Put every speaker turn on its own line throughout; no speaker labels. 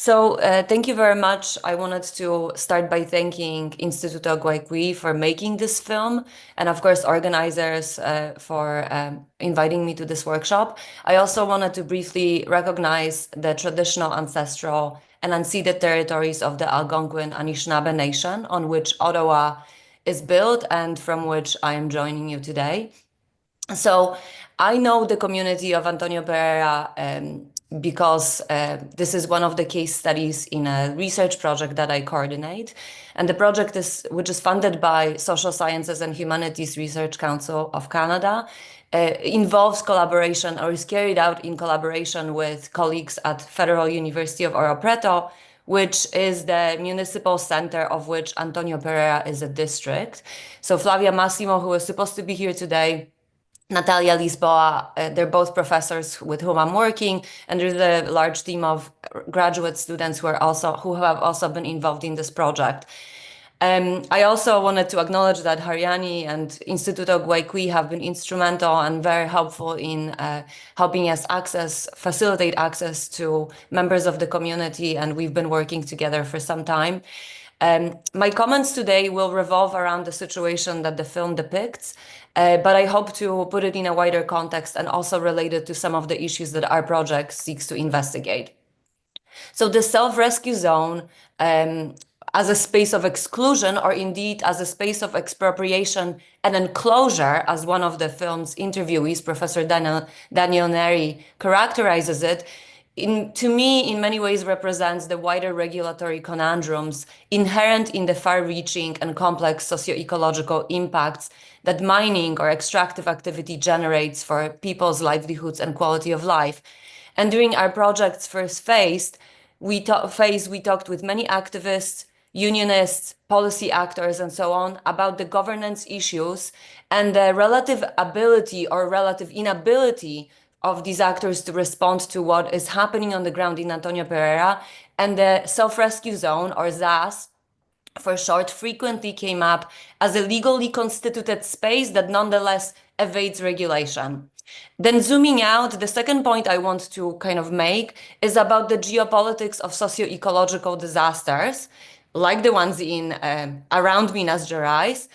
Thank you very much. I wanted to start by thanking Instituto Guayqui for making this film, and of course, organizers for inviting me to this workshop. I also wanted to briefly recognize the traditional, ancestral, and unceded territories of the Algonquin Anishinaabe Nation, on which Ottawa is built and from which I am joining you today. So I know the community of Antônio Pereira because this is one of the case studies in a research project that I coordinate. And the project which is funded by Social Sciences and Humanities Research Council of Canada, involves collaboration or is carried out in collaboration with colleagues at Federal University of Ouro Preto, which is the municipal center of which Antônio Pereira is a district. So Flavia Massimo, who is supposed to be here today, Natalia Lisboa, they're both professors with whom I'm working, and there's a large team of graduate students who have also been involved in this project. I also wanted to acknowledge that Haryani and Instituto Guayqui have been instrumental and very helpful in helping us facilitate access to members of the community, and we've been working together for some time. My comments today will revolve around the situation that the film depicts, but I hope to put it in a wider context and also relate it to some of the issues that our project seeks to investigate. So the self-rescue zone, as a space of exclusion, or indeed as a space of expropriation and enclosure, as one of the film's interviewees, Professor Daniel Neri, characterizes it, to me, in many ways represents the wider regulatory conundrums inherent in the far-reaching and complex socio-ecological impacts that mining or extractive activity generates for people's livelihoods and quality of life. And during our project's first phase, we talked with many activists, unionists, policy actors, and so on about the governance issues and the relative ability or relative inability of these actors to respond to what is happening on the ground in Antônio Pereira. And the self-rescue zone, or ZAS for short, frequently came up as a legally constituted space that nonetheless evades regulation. Then zooming out, the second point I want to kind of make is about the geopolitics of socio-ecological disasters, like the ones around Minas Gerais,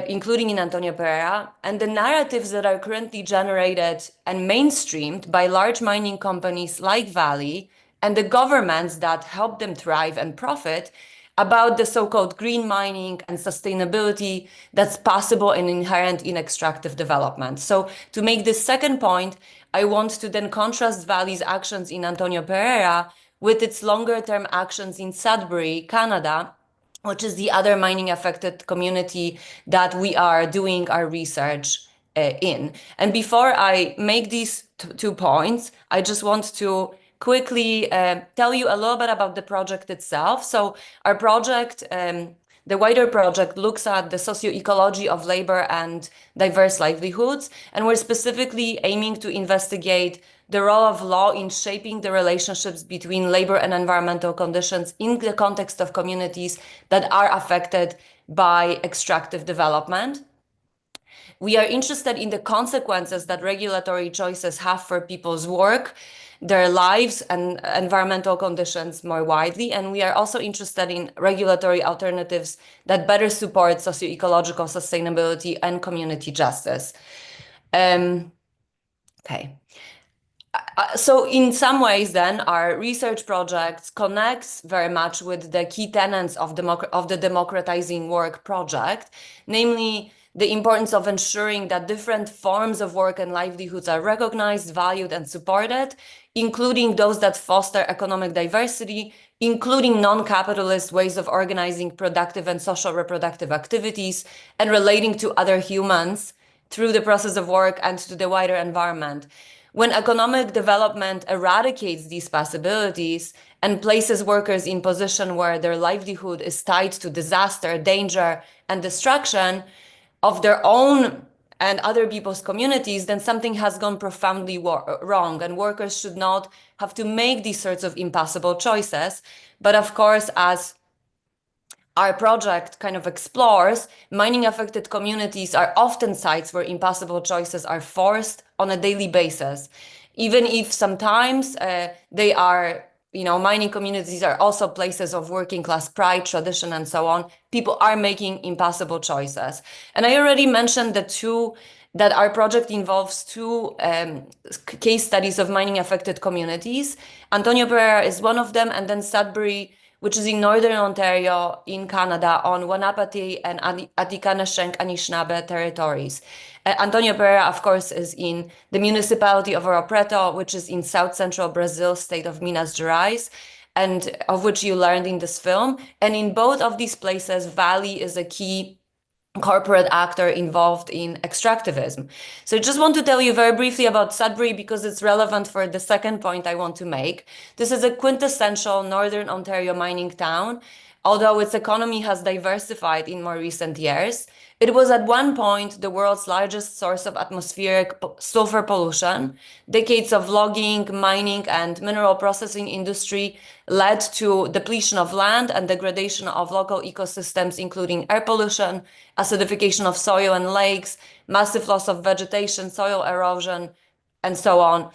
including in Antônio Pereira, and the narratives that are currently generated and mainstreamed by large mining companies like Vale and the governments that help them thrive and profit about the so-called green mining and sustainability that's possible and inherent in extractive development. So to make this second point, I want to then contrast Vale's actions in Antônio Pereira with its longer-term actions in Sudbury, Canada, which is the other mining affected community that we are doing our research in. And before I make these 2 points, I just want to quickly tell you a little bit about the project itself. So our project, the wider project, looks at the socio-ecology of labor and diverse livelihoods, and we're specifically aiming to investigate the role of law in shaping the relationships between labor and environmental conditions in the context of communities that are affected by extractive development. We are interested in the consequences that regulatory choices have for people's work, their lives, and environmental conditions more widely. And we are also interested in regulatory alternatives that better support socio-ecological sustainability and community justice. Okay. So in some ways, then, our research project connects very much with the key tenets of the Democratizing Work project, namely the importance of ensuring that different forms of work and livelihoods are recognized, valued, and supported, including those that foster economic diversity, including non-capitalist ways of organizing productive and social reproductive activities and relating to other humans through the process of work and to the wider environment. When economic development eradicates these possibilities and places workers in position where their livelihood is tied to disaster, danger, and destruction of their own and other people's communities, then something has gone profoundly wrong, and workers should not have to make these sorts of impossible choices. But of course, as our project kind of explores, mining affected communities are often sites where impossible choices are forced on a daily basis, even if sometimes they are mining communities are also places of working class pride, tradition, and so on. People are making impossible choices. And I already mentioned that our project involves two case studies of mining affected communities. Antônio Pereira is one of them, and then Sudbury, which is in Northern Ontario in Canada on Wanapati and Atikaneksheng Anishinaabe territories. Antônio Pereira, of course, is in the municipality of Ouro Preto, which is in south central Brazil, state of Minas Gerais, and of which you learned in this film. And in both of these places, Vale is a key corporate actor involved in extractivism. So I just want to tell you very briefly about Sudbury because it's relevant for the second point I want to make. This is a quintessential Northern Ontario mining town. Although its economy has diversified in more recent years, it was at one point the world's largest source of atmospheric sulfur pollution. Decades of logging, mining, and mineral processing industry led to depletion of land and degradation of local ecosystems, including air pollution, acidification of soil and lakes, massive loss of vegetation, soil erosion, and so on.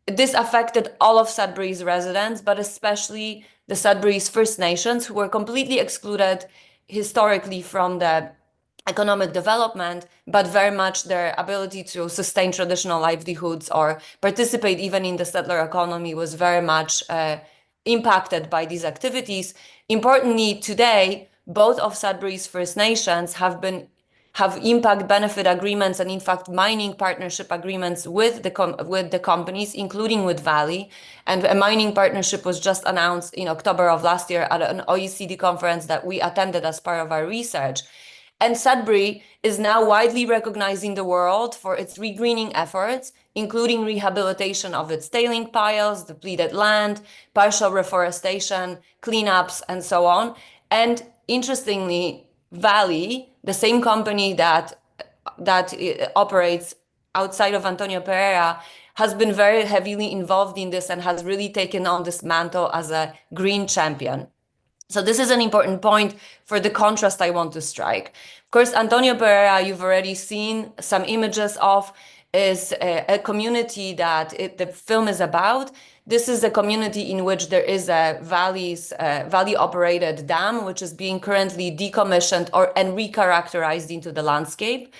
This affected all of Sudbury's residents, but especially the Sudbury's First Nations, who were completely excluded historically from the economic development, but very much their ability to sustain traditional livelihoods or participate even in the settler economy was very much impacted by these activities. Importantly, today, both of Sudbury's First Nations have impact benefit agreements and in fact mining partnership agreements with the companies, including with Vale. And a mining partnership was just announced in October of last year at an OECD conference that we attended as part of our research. And Sudbury is now widely recognized in the world for its regreening efforts, including rehabilitation of its tailing piles, depleted land, partial reforestation, cleanups, and so on. And interestingly, Vale, the same company that operates outside of Antônio Pereira, has been very heavily involved in this and has really taken on this mantle as a green champion. So this is an important point for the contrast I want to strike. Of course, Antônio Pereira, you've already seen some images of, is a community that the film is about. This is a community in which there is a Vale-operated dam, which is being currently decommissioned and recharacterized into the landscape.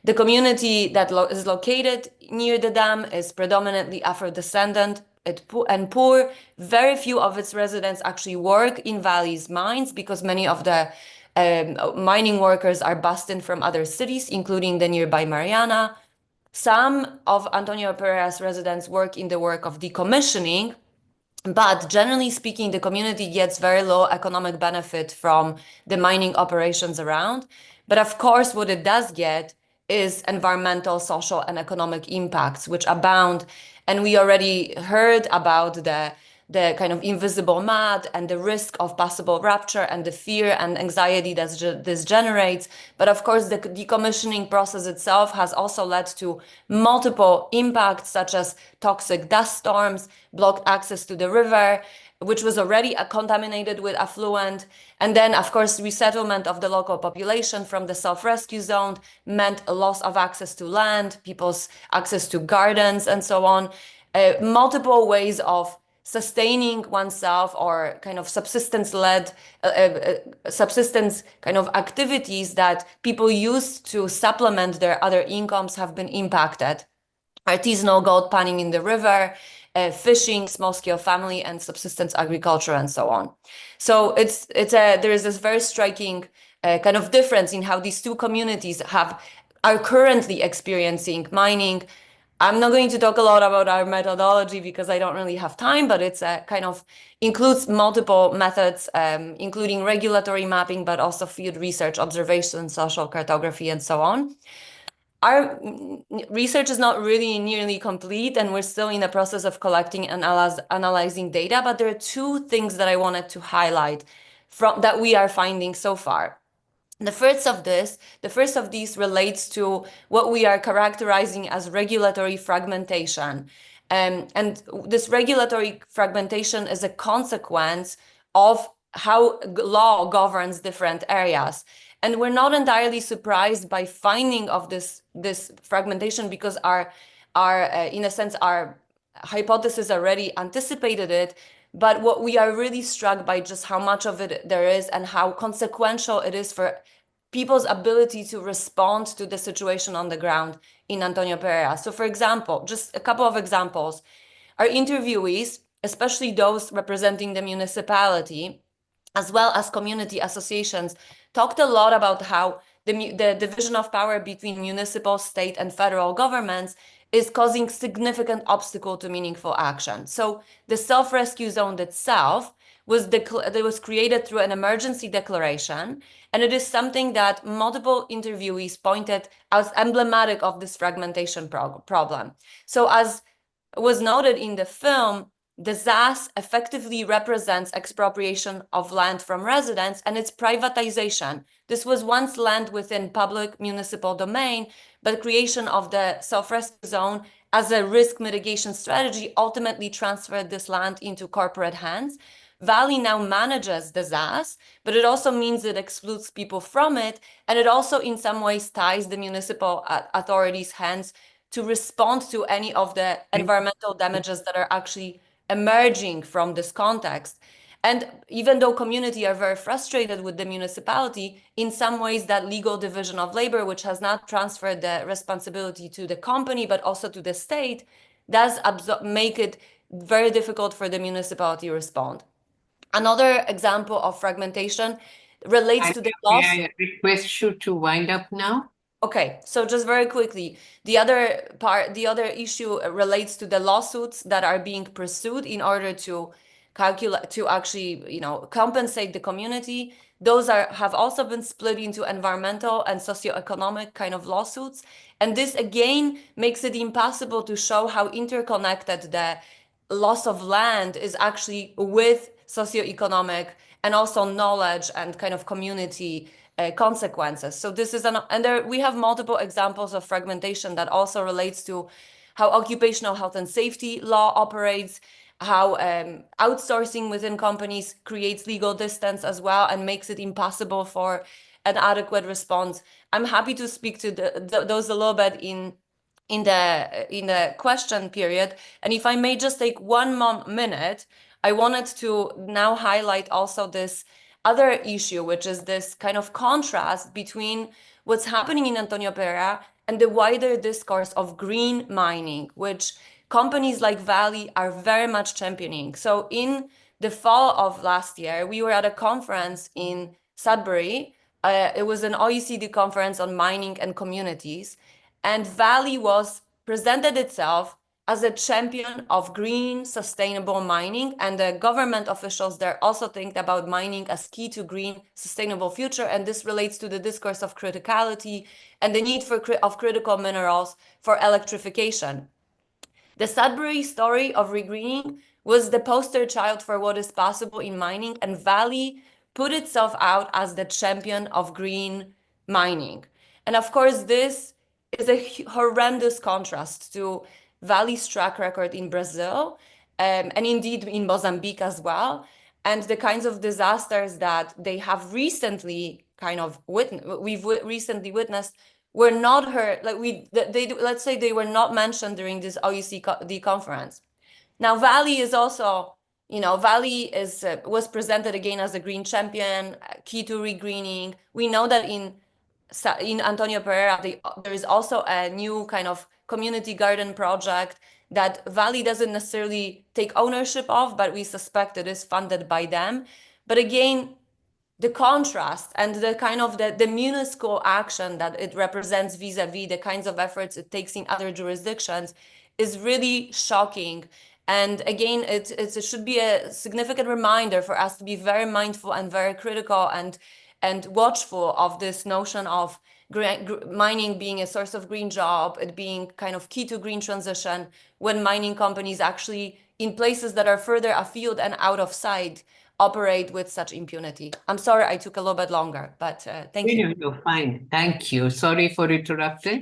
The community that is located near the dam is predominantly Afro-descendant and poor. Very few of its residents actually work in Vale's mines because many of the mining workers are bussed in from other cities, including the nearby Mariana. Some of Antônio Pereira's residents work in the work of decommissioning, but generally speaking, the community gets very low economic benefit from the mining operations around. But of course, what it does get is environmental, social, and economic impacts, which abound. And we already heard about the kind of invisible mud and the risk of possible rupture and the fear and anxiety that this generates. But of course, the decommissioning process itself has also led to multiple impacts, such as toxic dust storms, blocked access to the river, which was already contaminated with effluent. And then, of course, resettlement of the local population from the self-rescue zone meant a loss of access to land, people's access to gardens, and so on. Multiple ways of sustaining oneself or kind of subsistence-led subsistence kind of activities that people use to supplement their other incomes have been impacted. Artisanal gold panning in the river, fishing, small-scale family and subsistence agriculture, and so on. So there is this very striking kind of difference in how these two communities are currently experiencing mining. I'm not going to talk a lot about our methodology because I don't really have time, but it's kind of includes multiple methods, including regulatory mapping, but also field research, observation, social cartography, and so on. Our research is not really nearly complete, and we're still in the process of collecting and analyzing data, but there are two things that I wanted to highlight that we are finding so far. The first of these relates to what we are characterizing as regulatory fragmentation. And this regulatory fragmentation is a consequence of how law governs different areas. And we're not entirely surprised by finding of this fragmentation because in a sense, our hypothesis already anticipated it. But what we are really struck by just how much of it there is and how consequential it is for people's ability to respond to the situation on the ground in Antônio Pereira. So for example, just a couple of examples. Our interviewees, especially those representing the municipality, as well as community associations, talked a lot about how the division of power between municipal, state, and federal governments is causing significant obstacle to meaningful action. So the self-rescue zone itself was created through an emergency declaration, and it is something that multiple interviewees pointed as emblematic of this fragmentation problem. So as was noted in the film, the ZAS effectively represents expropriation of land from residents and its privatization. This was once land within public municipal domain, but creation of the self-rescue zone as a risk mitigation strategy ultimately transferred this land into corporate hands. Vale now manages the ZAS, but it also means it excludes people from it, and it also in some ways ties the municipal authorities' hands to respond to any of the environmental damages that are actually emerging from this context. And even though community are very frustrated with the municipality, in some ways that legal division of labor, which has not transferred the responsibility to the company, but also to the state, does make it very difficult for the municipality to respond. Another example of fragmentation relates to the loss.
May I request you to wind up now?
Okay, so just very quickly, the other issue relates to the lawsuits that are being pursued in order to actually, compensate the community. Those have also been split into environmental and socioeconomic kind of lawsuits. And this again makes it impossible to show how interconnected the loss of land is actually with socioeconomic and also knowledge and kind of community consequences. So this is we have multiple examples of fragmentation that also relates to how occupational health and safety law operates, how outsourcing within companies creates legal distance as well and makes it impossible for an adequate response. I'm happy to speak to those a little bit in the question period. And if I may just take one more minute, I wanted to now highlight also this other issue, which is this kind of contrast between what's happening in Antônio Pereira and the wider discourse of green mining, which companies like Vale are very much championing. So in the fall of last year, we were at a conference in Sudbury. It was an OECD conference on mining and communities. And Vale was presented itself as a champion of green, sustainable mining, and the government officials there also think about mining as key to green, sustainable future, and this relates to the discourse of criticality and the need of critical minerals for electrification. The Sudbury story of regreening was the poster child for what is possible in mining, and Vale put itself out as the champion of green mining. And of course, this is a horrendous contrast to Vale's track record in Brazil, and indeed in Mozambique as well, and the kinds of disasters that they have recently recently witnessed were not heard. Let's say they were not mentioned during this OECD conference. Now, Vale is also, Vale was presented again as a green champion, key to regreening. We know that in Antônio Pereira, there is also a new kind of community garden project that Vale doesn't necessarily take ownership of, but we suspect it is funded by them. But again, the contrast and the kind of the municipal action that it represents vis-a-vis the kinds of efforts it takes in other jurisdictions is really shocking. And again, it should be a significant reminder for us to be very mindful and very critical and watchful of this notion of mining being a source of green job, it being kind of key to green transition, when mining companies actually in places that are further afield and out of sight operate with such impunity. I'm sorry I took a little bit longer, but thank you.
No, fine. Thank you. Sorry for interrupting.